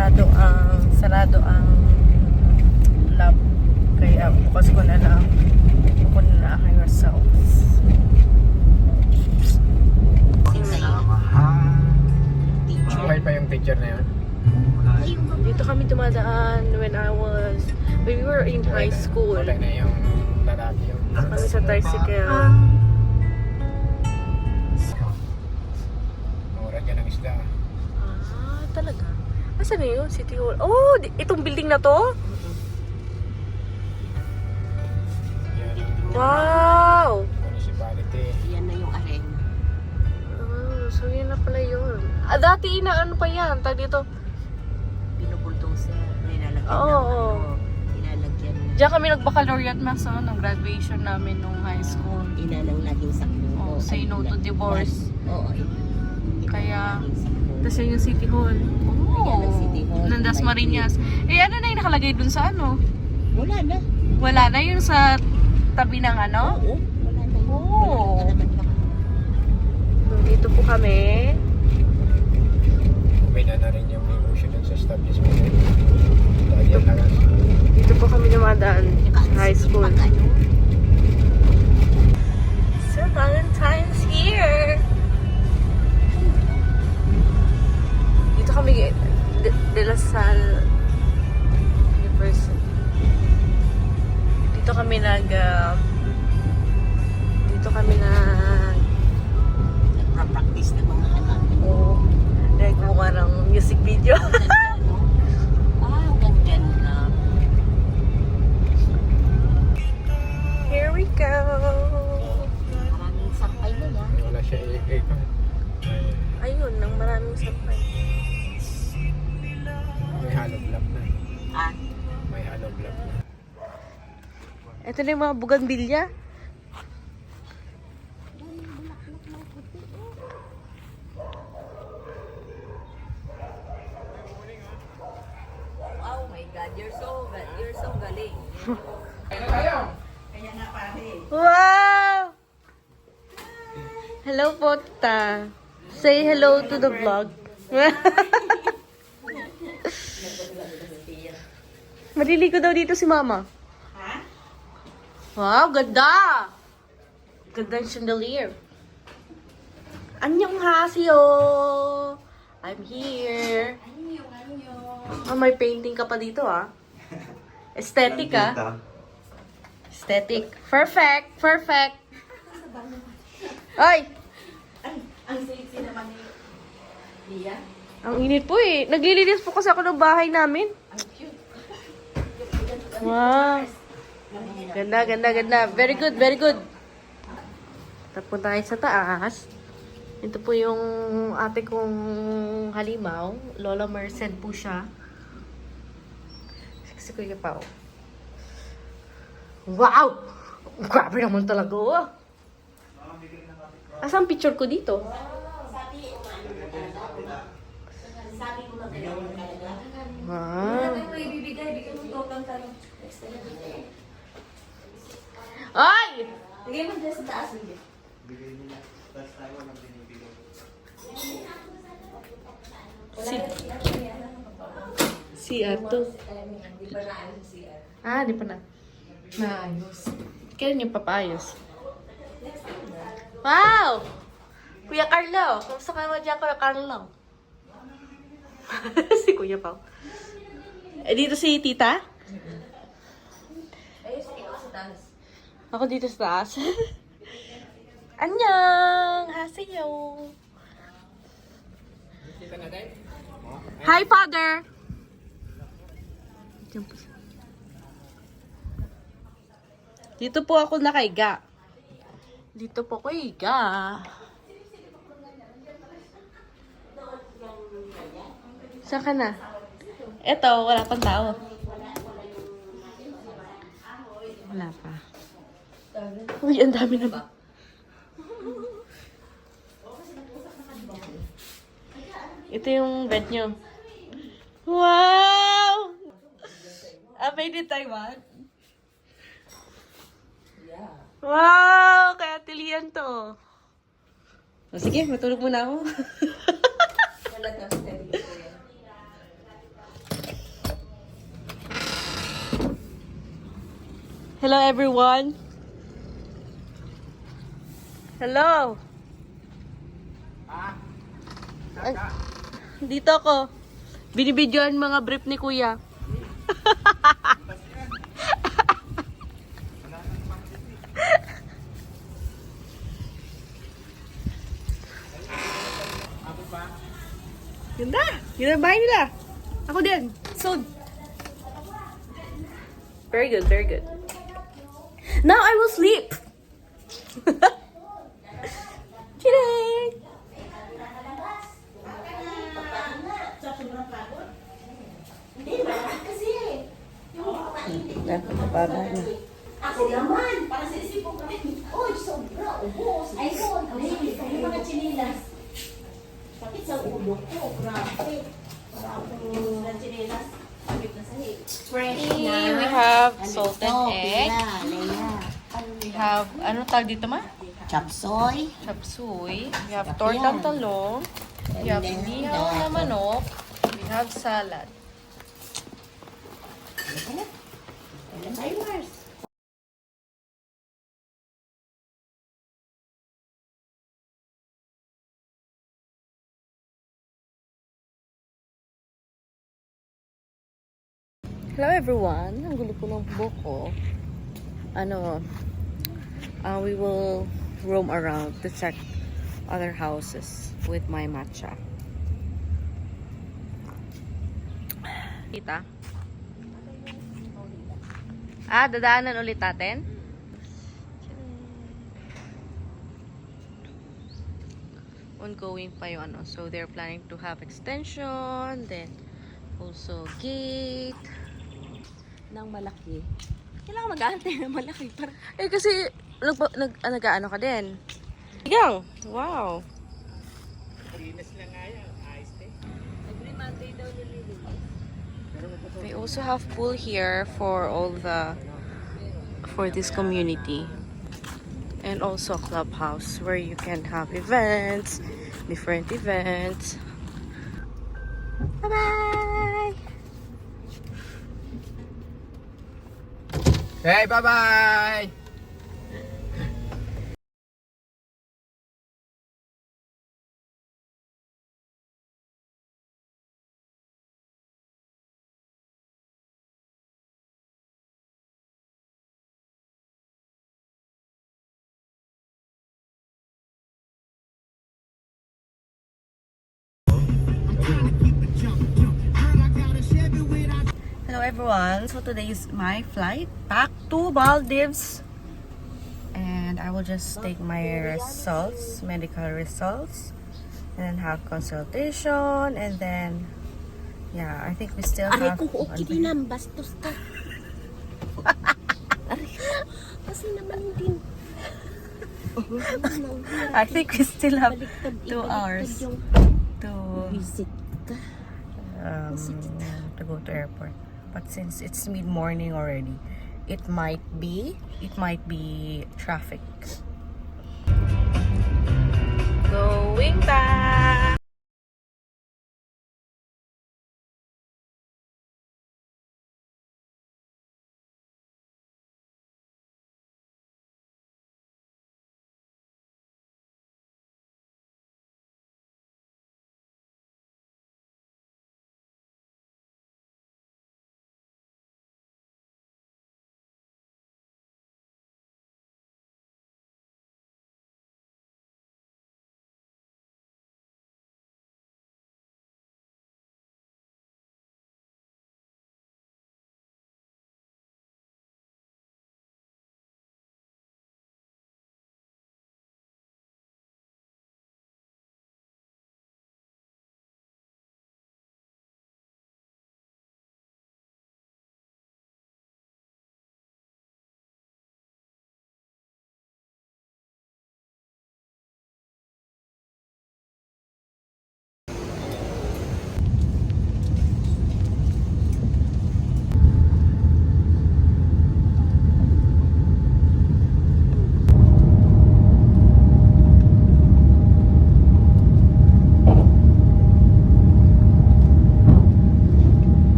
sarado ang lab. Kaya bukas ko na lang. Pupunta na aking results. Okay pa yung picture na yun? Dito kami dumadaan when we were in high school. Okay na yung lalaki yun. Kami sa tricycle. Mura dyan ang isda. Ah, talaga? Asan na yun? City Hall. Oh, itong building na to? Yan ang Wow! municipality. Yan na yung arena. Oh, so yun na pala yun. Ah, dati ano pa yan? Tag dito. Binubuldoser. Nilalagyan Oo, ng oo. Nilalagyan ng Diyan kami nag-baccalaureate max nung graduation namin nung high school. ina ng laging saklo. Oh, say no to divorce. Oo. Kaya, tapos yun yung City Hall. Ayan ang City Hall. Ng Dasmariñas. Eh, ano na yung nakalagay dun sa ano? Wala na. Wala na yun sa tabi ng ano? Oo. Wala na yun. Oo. Wala naman lang. So, dito po kami. May na rin yung negosyo dun sa establishment. Lagi na lang. Dito po kami dumadaan sa high school. So, Valentine's here! Dito kami, De La Salle University. Dito kami Nagpa-practice ng mga anak. oh, nagmukha ng music video. Ang ganda. Here we go! Maraming sampay na yan. Wala siya i-ikon. Ayun, nang maraming sapay. May hollow block na. Ah, May hollow block na. Ito na yung mga buganbilya. oh my God, you're so galing. Wow! Hello po, tita. Say hello to the vlog. Maliligo daw dito si mama. Ha? Wow, ganda! Ganda yung chandelier. Annyeonghaseyo! I'm here. Oh, may painting ka pa dito, ah. Aesthetic, ah. Aesthetic. Perfect! Perfect! Ay! Ang sexy naman ni Lia. Ang init po eh. Naglilinis po kasi ako ng bahay namin. Wow. Ganda, ganda, ganda. Very good, very good. Tapos tayo sa taas. Ito po yung ate kong halimaw. Lola Merced po siya. Si Kuya Pao. Wow! Grabe naman talaga. Oh. Asan picture ko dito? Wow. Ay! Lagay mo dyan sa taas. CR to. Ah, di pa na. Naayos. Kailan yung papaayos? Wow! Kuya Carlo! Kamusta ka naman dyan, Kuya Carlo? Si Kuya Pao. Eh, dito si Tita? Ayos, ikaw sa taas. Ako dito sa taas. Annyeong! Haseyo! Kita na tayo? Hi, Father! Diyan po siya. Dito po ako nakaiga. Dito po ako higa. Saan ka na? Eto, wala pang tao. Wala pa. Uy, ang dami na ba? Ito yung bed nyo. Wow! Made in Taiwan? Yeah. Wow! Kaya tilian to. O, sige, matulog muna ako. Wala daw steady ko yan. Hello, everyone. Hello. Dito ako. Binibidyoan mga brief ni Kuya. Ganda. Ganda ang bahay nila. Ako din. Soon. Very good, very good. Now I will sleep. Chilling. Ako naman, para sa isipong ko rin. Uy, sobra, ubos. Ay, yung mga chinilas. Sakit sa ulo ko, grabe. Para akong na chinilas. Sakit na sahig. Fresh na. We have salted egg. Leia. We have, ano tawag dito ma? Chapsoy. Chapsuy. We have tortang talong. We have inihaw na manok. We have salad. Hello everyone. Ang gulo po ng buhok ko. We will roam around to check other houses with my matcha. Kita? Dadaanan ulit natin? Ongoing pa yung ano. So, they're planning to have extension, then also gate. Nang malaki. Kailangan mag-aantay ng malaki. Para Kasi, nag-ano ka din? Igang! Wow! every Monday daw nililinis. We also have pool here for this community. And also a clubhouse where you can have events, different events. Bye-bye! Hey, bye-bye! Hello everyone, so today is my flight back to Maldives and I will just take my results, medical results, and then have consultation, and then yeah, I think we still have Bastos ka. Kasi naman din. I think we still have 2 hours to Visit ka. to go to airport. But since it's mid-morning already, it might be traffic. Going back.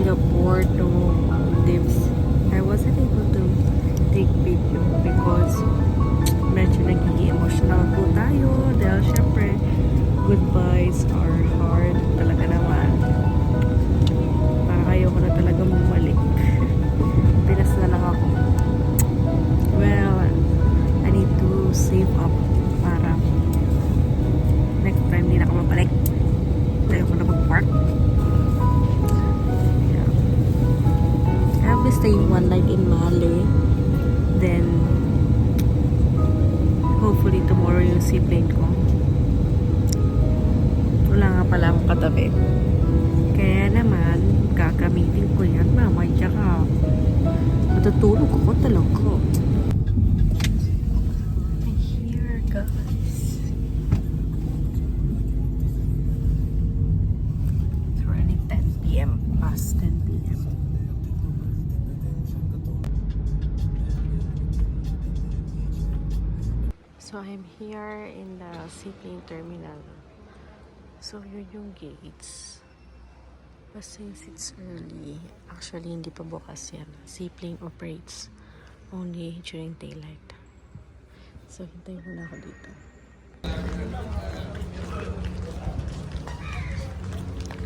Singapore to Maldives. I wasn't able to take video because medyo nagiging emotional po tayo dahil syempre goodbyes are hard talaga naman. Para ayoko na talaga bumalik. Pinas na lang ako. Well, I need to save up para next time hindi na ako mabalik. Ayoko na mag-park. Yeah. I'll be staying one night in Mali. Then, hopefully tomorrow yung seaplane ko. Wala nga pala akong katabi. Kaya naman, gagamitin ko yan mamaya. Tsaka, matutulog ako talaga. Here, guys. It's already 10 p.m. Past 10 p.m. So, I'm here in the seaplane terminal. So, yun yung gates. But since it's early, actually hindi pa bukas yan. Seaplane operates only during daylight. So, hintayin muna ako dito.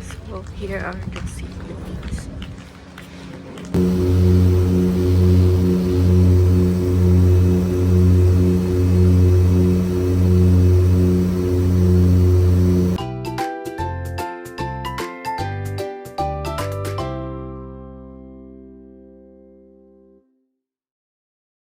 So, here are the seaplanes.